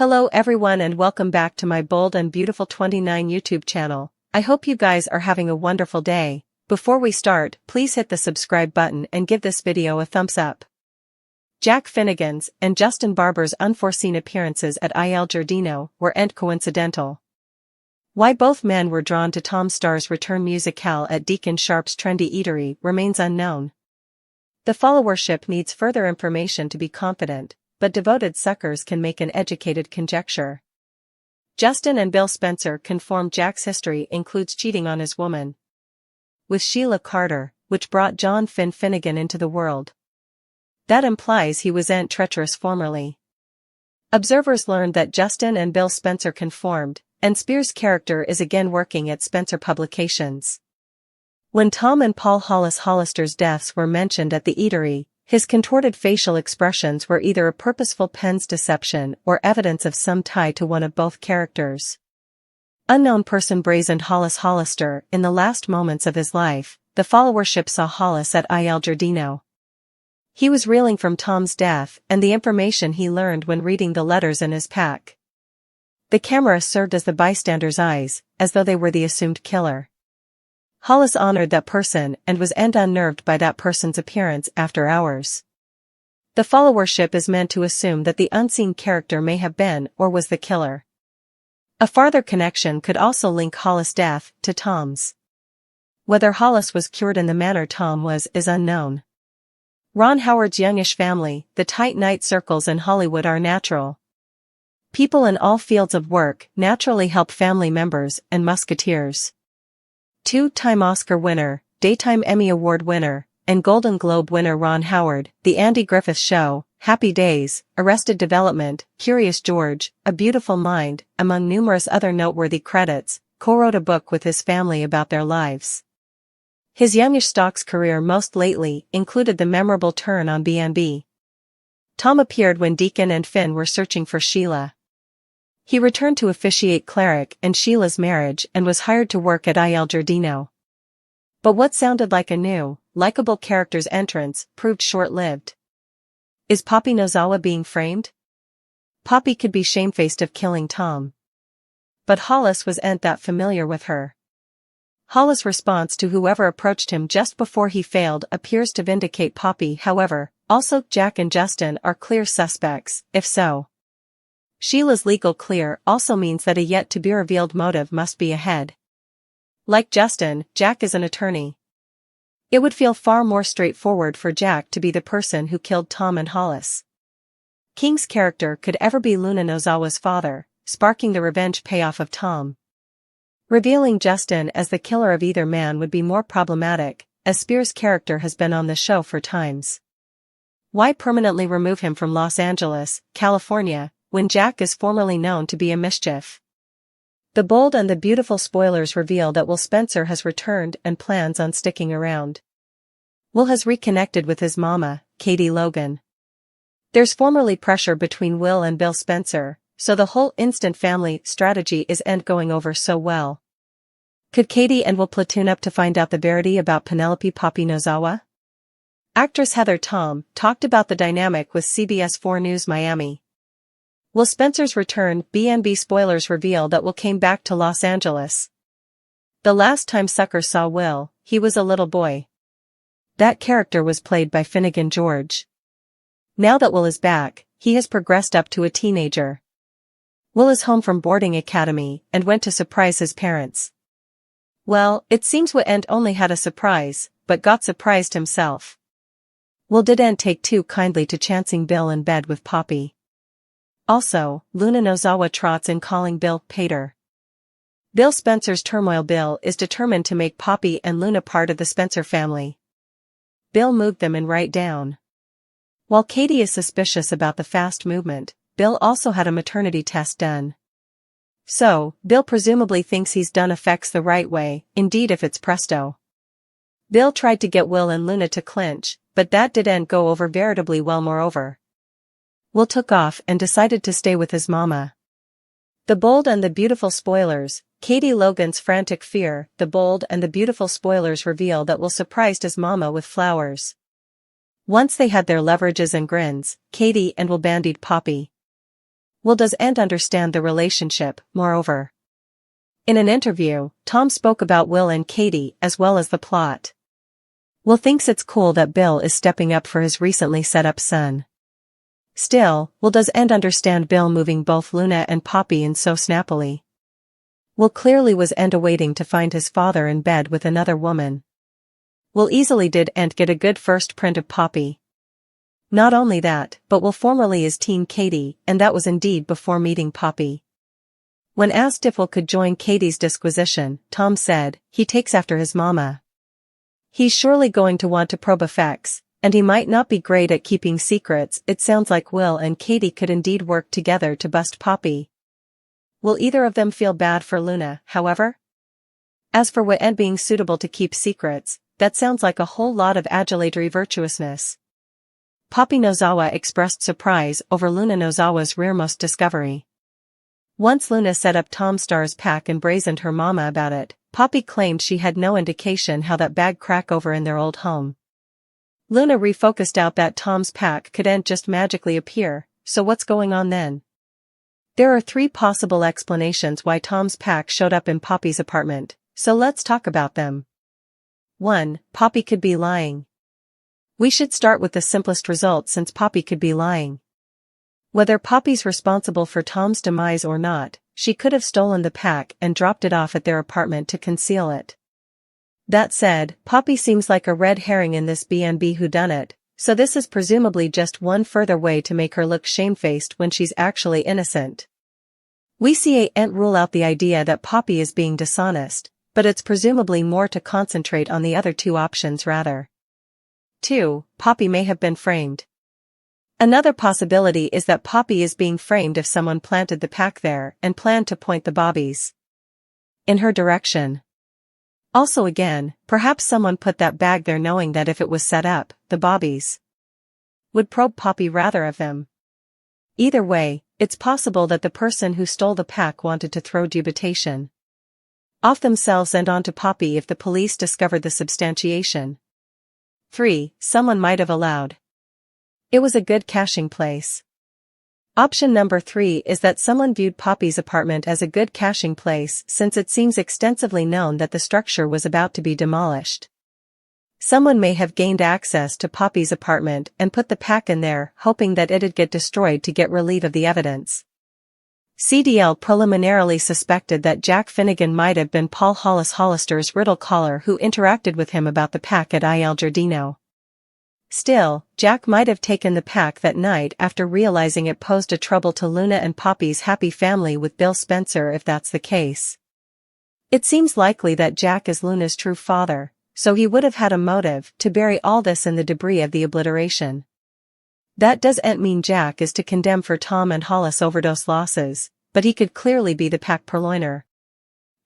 Hello everyone and welcome back to my Bold and Beautiful 29 YouTube channel. I hope you guys are having a wonderful day. Before we start, please hit the subscribe button and give this video a thumbs up. Jack Finnegan's and Justin Barber's unforeseen appearances at Il Giardino were coincidental. Why both men were drawn to Tom Starr's return musicale at Deacon Sharp's trendy eatery remains unknown. The followership needs further information to be confident, but devoted suckers can make an educated conjecture. Justin and Bill Spencer confirmed Jack's history includes cheating on his woman with Sheila Carter, which brought John Finnegan into the world. That implies he was treacherous formerly. Observers learned that Justin and Bill Spencer conformed, and Spears' character is again working at Spencer Publications. When Tom and Paul Hollister's deaths were mentioned at the eatery, his contorted facial expressions were either a purposeful pen's deception or evidence of some tie to one of both characters. Unknown person brazened Hollister in the last moments of his life. The followership saw Hollis at Il Giardino. He was reeling from Tom's death and the information he learned when reading the letters in his pack. The camera served as the bystanders' eyes, as though they were the assumed killer. Hollis honored that person and was unnerved by that person's appearance after hours. The followership is meant to assume that the unseen character may have been or was the killer. A farther connection could also link Hollis' death to Tom's. Whether Hollis was cured in the manner Tom was is unknown. Ron Howard's youngish family, the tight-knit circles in Hollywood are natural. People in all fields of work naturally help family members and musketeers. Two-time Oscar winner, Daytime Emmy Award winner, and Golden Globe winner Ron Howard, The Andy Griffith Show, Happy Days, Arrested Development, Curious George, A Beautiful Mind, among numerous other noteworthy credits, co-wrote a book with his family about their lives. His youngish stock's career most lately included the memorable turn on B&B. Tom appeared when Deacon and Finn were searching for Sheila. He returned to officiate Cleric and Sheila's marriage and was hired to work at Il Giardino. But what sounded like a new, likable character's entrance proved short-lived. Is Poppy Nozawa being framed? Poppy could be shamefaced of killing Tom. But Hollis was that familiar with her. Hollis' response to whoever approached him just before he failed appears to vindicate Poppy. However, also Jack and Justin are clear suspects, if so. Sheila's legal clear also means that a yet-to-be-revealed motive must be ahead. Like Justin, Jack is an attorney. It would feel far more straightforward for Jack to be the person who killed Tom and Hollis. King's character could ever be Luna Nozawa's father, sparking the revenge payoff of Tom. Revealing Justin as the killer of either man would be more problematic, as Spears' character has been on the show for times. Why permanently remove him from Los Angeles, California, when Jack is formerly known to be a mischief? The Bold and the Beautiful spoilers reveal that Will Spencer has returned and plans on sticking around. Will has reconnected with his mama, Katie Logan. There's formerly pressure between Will and Bill Spencer, so the whole instant family strategy isn't going over so well. Could Katie and Will platoon up to find out the verity about Penelope Poppy Nozawa? Actress Heather Tom talked about the dynamic with CBS 4 News Miami. Will Spencer's return? B&B spoilers reveal that Will came back to Los Angeles. The last time Sucker saw Will, he was a little boy. That character was played by Finnegan George. Now that Will is back, he has progressed up to a teenager. Will is home from boarding academy and went to surprise his parents. Well, it seems Will only had a surprise, but got surprised himself. Will didn't take too kindly to chancing Bill in bed with Poppy. Also, Luna Nozawa trots in calling Bill Pater. Bill Spencer's turmoil. Bill is determined to make Poppy and Luna part of the Spencer family. Bill moved them in right down. While Katie is suspicious about the fast movement, Bill also had a maternity test done. So, Bill presumably thinks he's done effects the right way, indeed if it's presto. Bill tried to get Will and Luna to clinch, but that didn't go over veritably well. Moreover, Will took off and decided to stay with his mama. The Bold and the Beautiful spoilers, Katie Logan's frantic fear. The Bold and the Beautiful spoilers reveal that Will surprised his mama with flowers. Once they had their leverages and grins, Katie and Will bandied Poppy. Will does Ant understand the relationship, moreover? In an interview, Tom spoke about Will and Katie as well as the plot. Will thinks it's cool that Bill is stepping up for his recently set up son. Still, Will does Ant understand Bill moving both Luna and Poppy in so snappily. Will clearly was Ant waiting to find his father in bed with another woman. Will easily did Ant get a good first print of Poppy. Not only that, but Will formerly is Teen Katie, and that was indeed before meeting Poppy. When asked if Will could join Katie's disquisition, Tom said, he takes after his mama. He's surely going to want to probe effects, and he might not be great at keeping secrets. It sounds like Will and Katie could indeed work together to bust Poppy. Will either of them feel bad for Luna, however? As for Will and being suitable to keep secrets, that sounds like a whole lot of adulatory virtuousness. Poppy Nozawa expressed surprise over Luna Nozawa's rearmost discovery. Once Luna set up Tom Star's pack and brazened her mama about it, Poppy claimed she had no indication how that bag crack over in their old home. Luna refocused out that Tom's pack couldn't just magically appear, so what's going on then? There are 3 possible explanations why Tom's pack showed up in Poppy's apartment, so let's talk about them. 1. Poppy could be lying. We should start with the simplest result since Poppy could be lying. Whether Poppy's responsible for Tom's demise or not, she could have stolen the pack and dropped it off at their apartment to conceal it. That said, Poppy seems like a red herring in this B&B whodunit, so this is presumably just one further way to make her look shamefaced when she's actually innocent. We see Ant rule out the idea that Poppy is being dishonest, but it's presumably more to concentrate on the other 2 options rather. 2. Poppy may have been framed. Another possibility is that Poppy is being framed if someone planted the pack there and planned to point the bobbies in her direction. Also again, perhaps someone put that bag there knowing that if it was set up, the bobbies would probe Poppy rather of them. Either way, it's possible that the person who stole the pack wanted to throw dubitation off themselves and onto Poppy if the police discovered the substantiation. 3. Someone might have allowed. It was a good caching place. Option number 3 is that someone viewed Poppy's apartment as a good caching place since it seems extensively known that the structure was about to be demolished. Someone may have gained access to Poppy's apartment and put the pack in there, hoping that it'd get destroyed to get relief of the evidence. CDL preliminarily suspected that Jack Finnegan might have been Paul Hollister's riddle caller who interacted with him about the pack at Il Giardino. Still, Jack might have taken the pack that night after realizing it posed a trouble to Luna and Poppy's happy family with Bill Spencer if that's the case. It seems likely that Jack is Luna's true father, so he would have had a motive to bury all this in the debris of the obliteration. That doesn't mean Jack is to condemn for Tom and Hollis overdose losses, but he could clearly be the pack purloiner.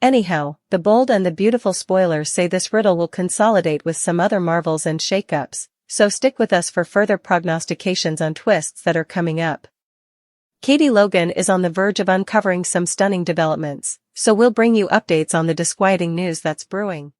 Anyhow, the Bold and the Beautiful spoilers say this riddle will consolidate with some other marvels and shakeups, so stick with us for further prognostications on twists that are coming up. Katie Logan is on the verge of uncovering some stunning developments, so we'll bring you updates on the disquieting news that's brewing.